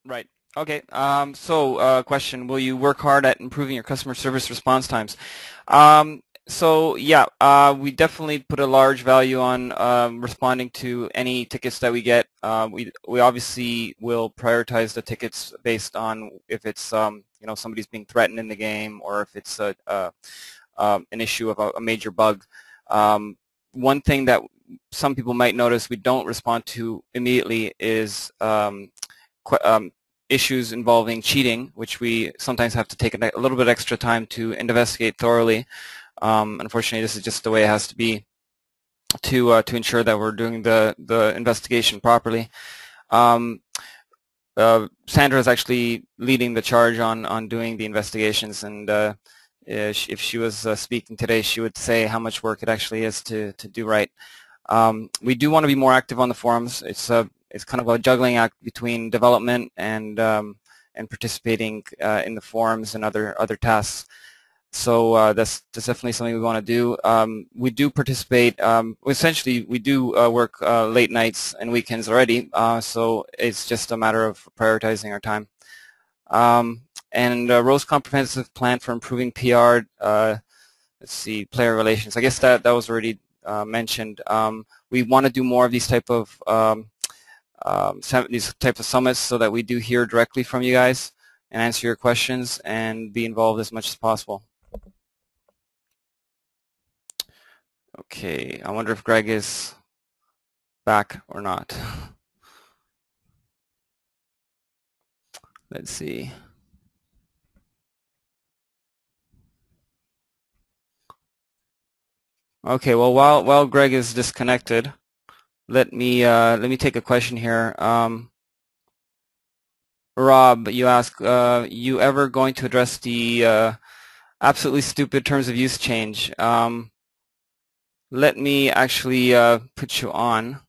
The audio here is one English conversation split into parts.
Right. Okay. Question: will you work hard at improving your customer service response times? Yeah, we definitely put a large value on responding to any tickets that we get. We obviously will prioritize the tickets based on if it's somebody's being threatened in the game, or if it's an issue of a major bug. One thing that some people might notice we don't respond to immediately is issues involving cheating, which we sometimes have to take a little bit extra time to investigate thoroughly. Unfortunately, this is just the way it has to be to ensure that we're doing the investigation properly. Sandra is actually leading the charge on doing the investigations, and if she was speaking today, she would say how much work it actually is to do right. We do want to be more active on the forums. It's kind of a juggling act between development and participating in the forums and other tasks. So that's definitely something we want to do. We do participate. Essentially, we do work late nights and weekends already. So it's just a matter of prioritizing our time. And Rose comprehensive plan for improving PR. Let's see, player relations. I guess that was already mentioned. We want to do more of these type of summits so that we do hear directly from you guys and answer your questions and be involved as much as possible. Okay, I wonder if Greg is back or not. Let's see. Okay, well, while Greg is disconnected, let me take a question here. Rob, you ask, you ever going to address the absolutely stupid terms of use change? Let me actually put you on.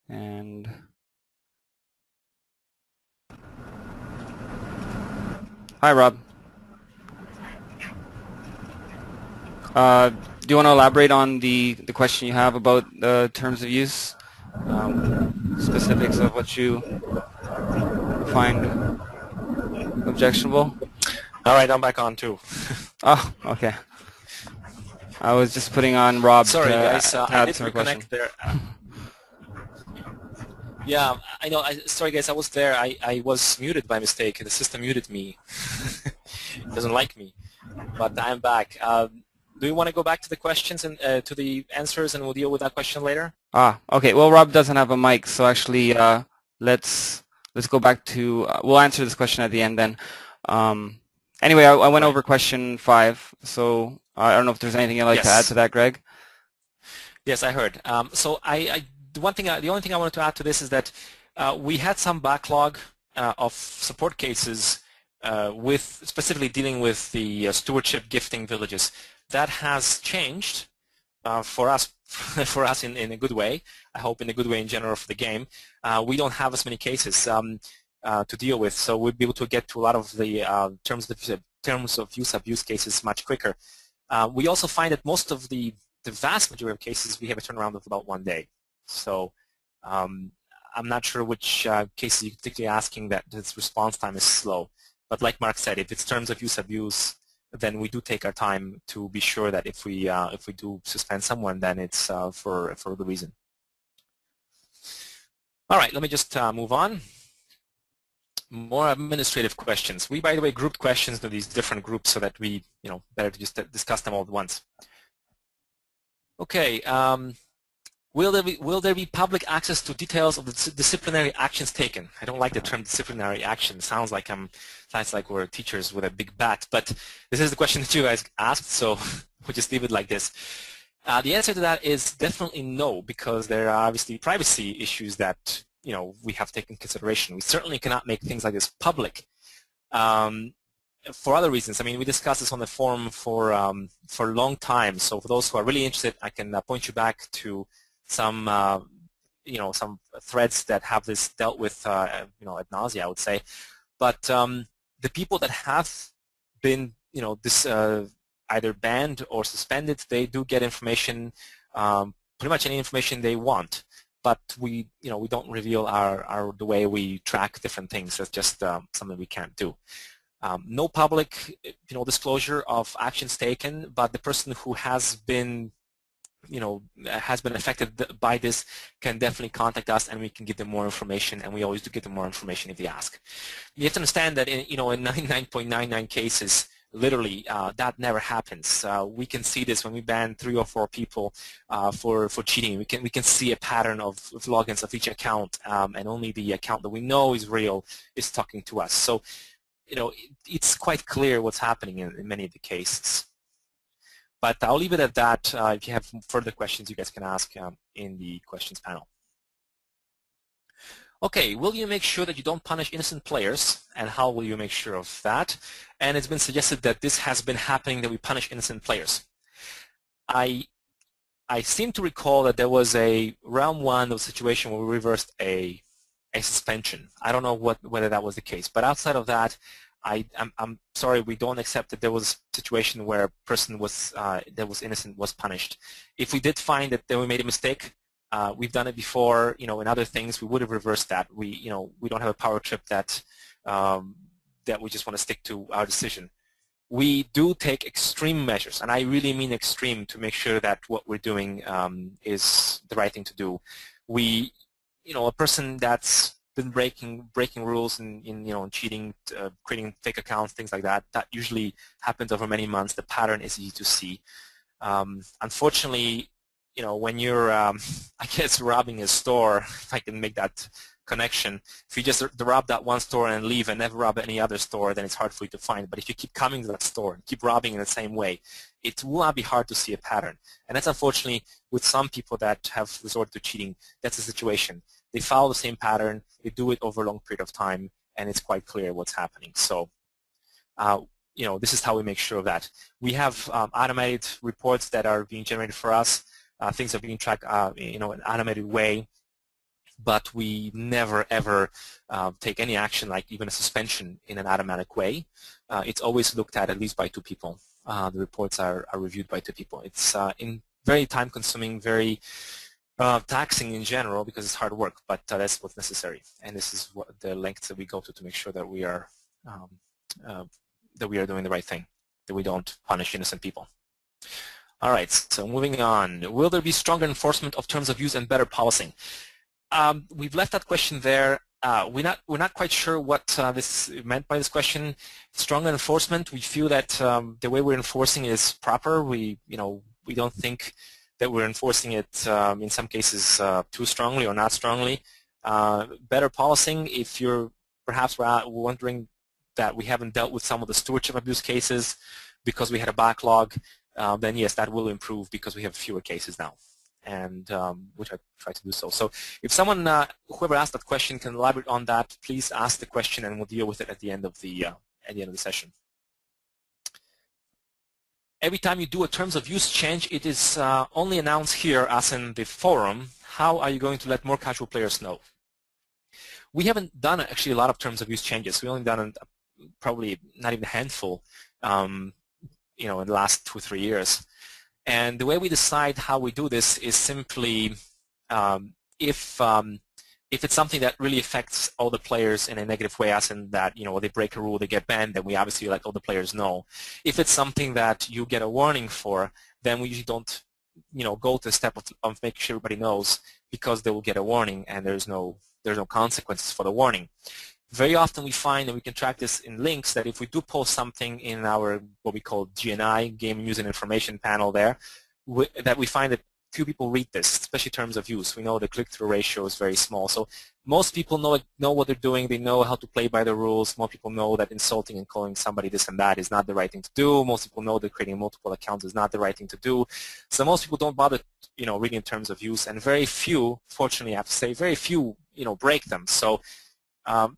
And hi, Rob. Do you want to elaborate on the question you have about the terms of use, specifics of what you find objectionable? All right, I'm back on too. Oh, okay. I was just putting on Rob. Sorry, guys, I did reconnect there. Yeah, I know. Sorry, guys, I was there. I was muted by mistake. The system muted me. It doesn't like me, but I'm back. Do you want to go back to the questions and to the answers, and we'll deal with that question later? Okay. Well, Rob doesn't have a mic, so actually, let's go back to. We'll answer this question at the end then. Anyway, I went over question 5, so I don't know if there's anything you'd like to add to that, Greg. Yes, I heard. So the only thing I wanted to add to this is that we had some backlog of support cases with specifically dealing with the stewardship gifting villages. That has changed for us in a good way. I hope in a good way in general for the game. We don't have as many cases to deal with, so we'll be able to get to a lot of the terms of use abuse cases much quicker. We also find that most of the vast majority of cases we have a turnaround of about 1 day. So I'm not sure which cases you're particularly asking that its response time is slow. But like Mark said, if it's terms of use abuse, then we do take our time to be sure that if we do suspend someone, then it's for a good reason. All right, let me just move on. More administrative questions. We, by the way, grouped questions into these different groups so that we, better to just discuss them all at once. Okay. Will there be public access to details of the disciplinary actions taken? I don't like the term disciplinary action. It sounds like we're teachers with a big bat, but this is the question that you guys asked, so we'll just leave it like this. The answer to that is definitely no, because there are obviously privacy issues that we have to take into consideration. We certainly cannot make things like this public for other reasons. I mean, we discussed this on the forum for a long time. So for those who are really interested, I can point you back to some some threads that have this dealt with ad nausea, I would say. But the people that have been either banned or suspended, they do get information, pretty much any information they want. but we don't reveal the way we track different things. That's just something we can't do. No public disclosure of actions taken, but the person who has been affected by this can definitely contact us, and we can give them more information, and we always do give them more information if they ask. You have to understand that in 99.99 cases, literally that never happens. We can see this when we ban 3 or 4 people for cheating. We can see a pattern of logins of each account, and only the account that we know is real is talking to us. So it's quite clear what's happening in many of the cases. But I'll leave it at that. If you have further questions, you guys can ask in the questions panel. Okay, will you make sure that you don't punish innocent players, and how will you make sure of that? And it's been suggested that this has been happening, that we punish innocent players. I seem to recall that there was a round 1 of a situation where we reversed a suspension. I don't know whether that was the case, but outside of that, I'm sorry, we don't accept that there was a situation where a person that was innocent was punished. If we did find that we made a mistake, we've done it before, in other things, we would have reversed that. We don't have a power trip that we just want to stick to our decision. We do take extreme measures, and I really mean extreme, to make sure that what we're doing is the right thing to do. A person that's been breaking rules and cheating, creating fake accounts, things like that, that usually happens over many months. The pattern is easy to see. Unfortunately, when you're, I guess, robbing a store, if I can make that connection, if you just rob that one store and leave and never rob any other store, then it's hard for you to find. But if you keep coming to that store and keep robbing in the same way, it will not be hard to see a pattern. And that's unfortunately with some people that have resorted to cheating, that's the situation. They follow the same pattern, they do it over a long period of time, and it's quite clear what's happening. So, this is how we make sure of that. We have automated reports that are being generated for us. Things are being tracked, in an automated way, but we never ever take any action, like even a suspension, in an automatic way. It's always looked at least by 2 people. The reports are reviewed by 2 people. It's very time-consuming, very taxing in general, because it's hard work, but that's what's necessary. And this is what the lengths that we go to make sure that we are doing the right thing, that we don't punish innocent people. All right, so moving on. Will there be stronger enforcement of terms of use and better policing? We've left that question there. We're not quite sure what this meant by this question. Stronger enforcement. We feel that the way we're enforcing is proper. We don't think that we're enforcing it in some cases too strongly or not strongly. Better policing. If you're perhaps wondering that we haven't dealt with some of the stewardship abuse cases because we had a backlog, then yes, that will improve because we have fewer cases now, and which I try to do so. So if someone, whoever asked that question, can elaborate on that, please ask the question, and we'll deal with it at the end of the session. Every time you do a terms of use change, it is only announced here as in the forum. How are you going to let more casual players know? We haven't done actually a lot of terms of use changes. We've only done probably not even a handful, in the last 2 or 3 years. And the way we decide how we do this is simply if it's something that really affects all the players in a negative way, as in that they break a rule, they get banned, then we obviously let all the players know. If it's something that you get a warning for, then we usually don't go to the step of making sure everybody knows, because they will get a warning and there's no consequences for the warning. Very often we find, and we can track this in links, that if we do post something in our what we call GNI, Game News and Information panel there, that we find that few people read this, especially terms of use. We know the click-through ratio is very small. So most people know what they're doing. They know how to play by the rules. Most people know that insulting and calling somebody this and that is not the right thing to do. Most people know that creating multiple accounts is not the right thing to do. So most people don't bother, reading terms of use, and very few, fortunately I have to say, very few, break them. So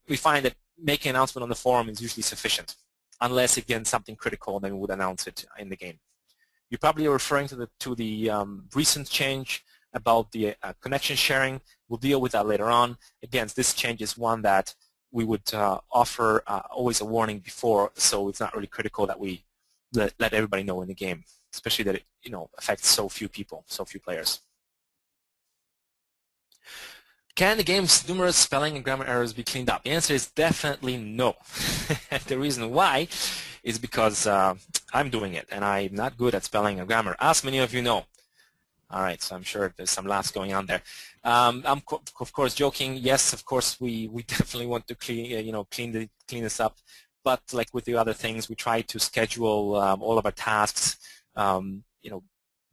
we find that making an announcement on the forum is usually sufficient, unless, again, something critical, then we would announce it in the game. You probably are referring to the recent change about the connection sharing. We'll deal with that later on. Again, this change is one that we would offer always a warning before, so it's not really critical that we let everybody know in the game, especially that it affects so few people, so few players. Can the game's numerous spelling and grammar errors be cleaned up? The answer is definitely no. The reason why is because I'm doing it, and I'm not good at spelling and grammar, as many of you know. All right, so I'm sure there's some laughs going on there. I'm of course joking. Yes, of course we definitely want to clean this up. But like with the other things, we try to schedule all of our tasks,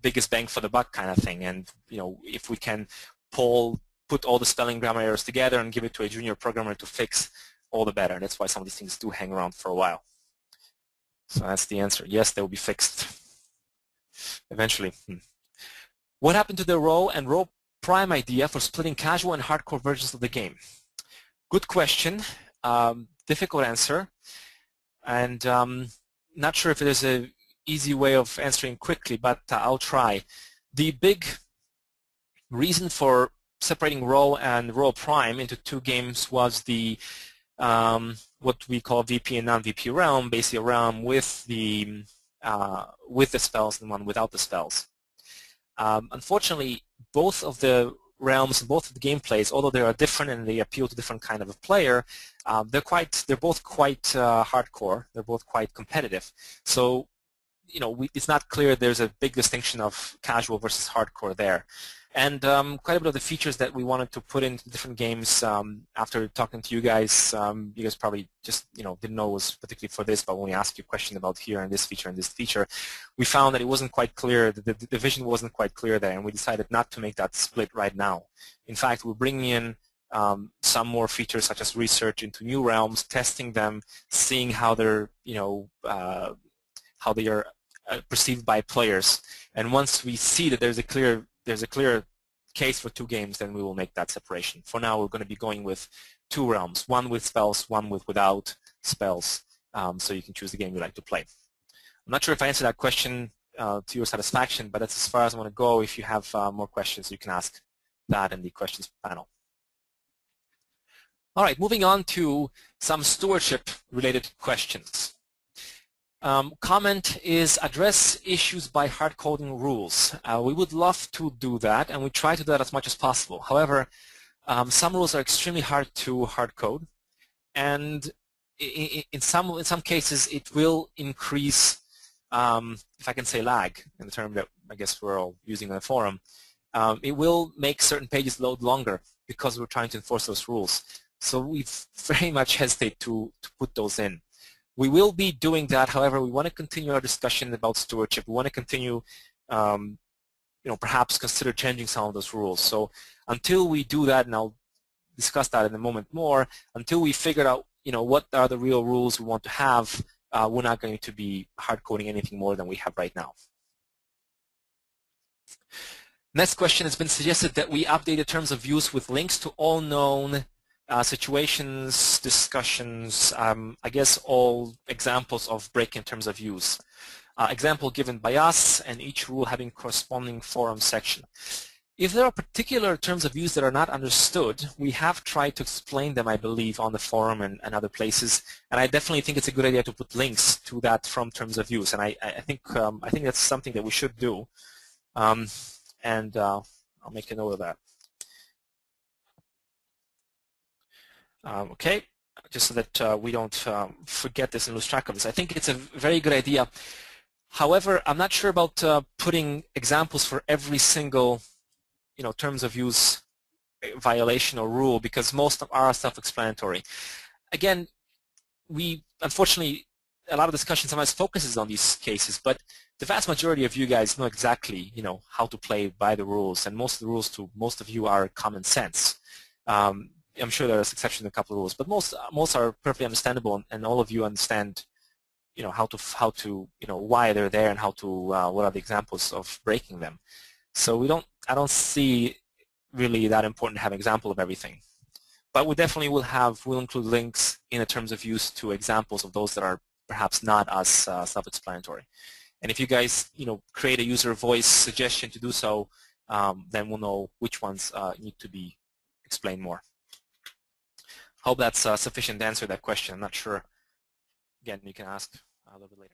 biggest bang for the buck kind of thing. And if we can put all the spelling grammar errors together and give it to a junior programmer to fix, all the better. That's why some of these things do hang around for a while. So that's the answer. Yes, they will be fixed eventually. What happened to the ROE and ROE Prime idea for splitting casual and hardcore versions of the game? Good question. Difficult answer. And not sure if there's an easy way of answering quickly, but I'll try. The big reason for separating ROE and ROE Prime into two games was the what we call VP and non-VP realm, basically a realm with the spells and one without the spells. Unfortunately, both of the realms and both of the gameplays, although they are different and they appeal to different kind of a player, they're both quite hardcore. They're both quite competitive. So, it's not clear there's a big distinction of casual versus hardcore there. And quite a bit of the features that we wanted to put into different games, after talking to you guys probably just didn't know it was particularly for this, but when we asked you a question about here and this feature, we found that it wasn't quite clear, the vision wasn't quite clear there, and we decided not to make that split right now. In fact, we're bringing in some more features such as research into new realms, testing them, seeing how they're how they are perceived by players, and once we see that there's a clear case for two games, then we will make that separation. For now, we're going to be going with two realms, one with spells, one without spells, so you can choose the game you like to play. I'm not sure if I answered that question to your satisfaction, but that's as far as I want to go. If you have more questions, you can ask that in the questions panel. All right, moving on to some stewardship-related questions. Comment is address issues by hard coding rules. We would love to do that, and we try to do that as much as possible. However, some rules are extremely hard to hard code, and in some cases it will increase, if I can say lag, in the term that I guess we're all using on the forum. It will make certain pages load longer because we're trying to enforce those rules. So we very much hesitate to put those in. We will be doing that. However, we want to continue our discussion about stewardship. We want to continue, perhaps consider changing some of those rules. So until we do that, and I'll discuss that in a moment more, until we figure out, what are the real rules we want to have, we're not going to be hard coding anything more than we have right now. Next question, has been suggested that we update the terms of use with links to all known situations, discussions, I guess all examples of breaking terms of use. Example given by us, and each rule having corresponding forum section. If there are particular terms of use that are not understood, we have tried to explain them, I believe, on the forum and other places, and I definitely think it's a good idea to put links to that from terms of use, and I think that's something that we should do, and I'll make a note of that. Okay, just so that we don't forget this and lose track of this. I think it's a very good idea. However, I'm not sure about putting examples for every single, terms of use violation or rule, because most of are self-explanatory. Again, unfortunately, a lot of discussion sometimes focuses on these cases, but the vast majority of you guys know exactly, how to play by the rules, and most of the rules to most of you are common sense. I'm sure there's exceptions to a couple of rules, but most are perfectly understandable, and all of you understand, how to why they're there and how to what are the examples of breaking them. So I don't see really that important to have an example of everything, but we definitely will include links in the terms of use to examples of those that are perhaps not as self-explanatory. And if you guys create a user voice suggestion to do so, then we'll know which ones need to be explained more. Hope that's sufficient to answer that question. I'm not sure. Again, you can ask a little bit later.